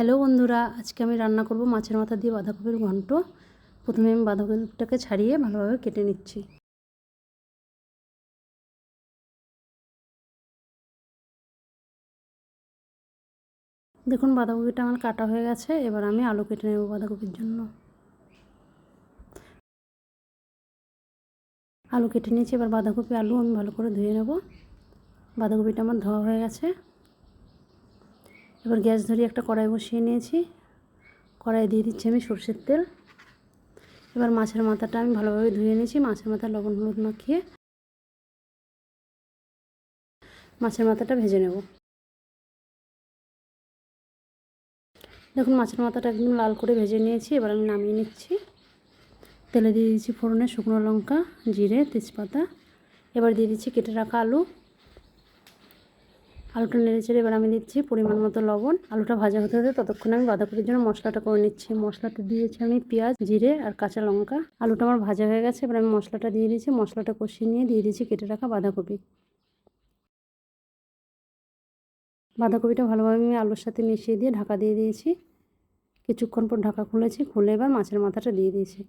Hello বন্ধুরা, আজকে আমি রান্না করব মাছের মাথা দিয়ে বাঁধাকপির ঘন্ট। প্রথমে আমি বাঁধাকপিটাকে ছাড়িয়ে ভালোভাবে কেটে নিচ্ছি। দেখুন বাঁধাকপিটা আমার কাটা হয়ে গেছে। এবার আমি আলু কেটে নেব বাঁধাকপির জন্য। আলু কেটে নিয়েছি, এবার বাঁধাকপি আলু আমি ভালো করে ধুয়ে নেব। বাঁধাকপিটা আমার ধোয়া হয়ে গেছে। এবার গ্যাস ধরিয়ে একটা কড়াই বসিয়ে নিয়েছি। কড়াই দিয়ে দিচ্ছি আমি সরষের তেল। এবার মাছের মাথাটা আমি ভালোভাবে ধুয়ে নিয়েছি। মাছের মাথা লবণ হলুদ মাখিয়ে মাছের মাথাটা ভেজে নেব। দেখুন মাছের মাথাটা একদম লাল করে ভেজে নিয়েছি। এবার আমি নামিয়ে নিচ্ছি। তেলে দিয়ে দিচ্ছি ফোড়নে শুকনো লঙ্কা, জিরে, তেজপাতা। এবার দিয়ে দিচ্ছি কেটে রাখা আলুটা নেড়ে চেড়ে এবার আমি দিচ্ছি পরিমাণ মতো লবণ। আলুটা ভাজা হতে হতে ততক্ষণে আমি বাঁধাকপির জন্য মশলাটা করে নিচ্ছি। মশলাটা দিয়েছি আমি পেঁয়াজ, জিরে আর কাঁচা লঙ্কা। আলুটা আমার ভাজা হয়ে গেছে। এবার আমি মশলাটা দিয়ে দিচ্ছি। মশলাটা কষিয়ে নিয়ে দিয়ে দিচ্ছি কেটে রাখা বাঁধাকপি। বাঁধাকপিটা ভালোভাবে আমি আলুর সাথে মিশিয়ে দিয়ে ঢাকা দিয়ে দিয়েছি। কিছুক্ষণ পর ঢাকা খুলেছি। খুলে এবার মাছের মাথাটা দিয়ে দিয়েছি।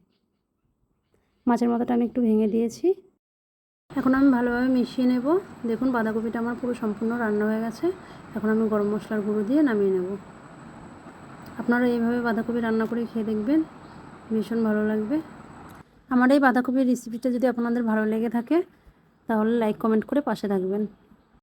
মাছের মাথাটা আমি একটু ভেঙে দিয়েছি। এখন আমি ভালোভাবে মিশিয়ে নেব। দেখুন বাঁধাকপিটা আমার পুরো সম্পূর্ণ রান্না হয়ে গেছে। এখন আমি গরম মশলার গুঁড়ো দিয়ে নামিয়ে নেব। আপনারা এইভাবে বাঁধাকপি রান্না করে খেয়ে দেখবেন, ভীষণ ভালো লাগবে। আমার এই বাঁধাকপির রেসিপিটা যদি আপনাদের ভালো লেগে থাকে তাহলে লাইক কমেন্ট করে পাশে থাকবেন।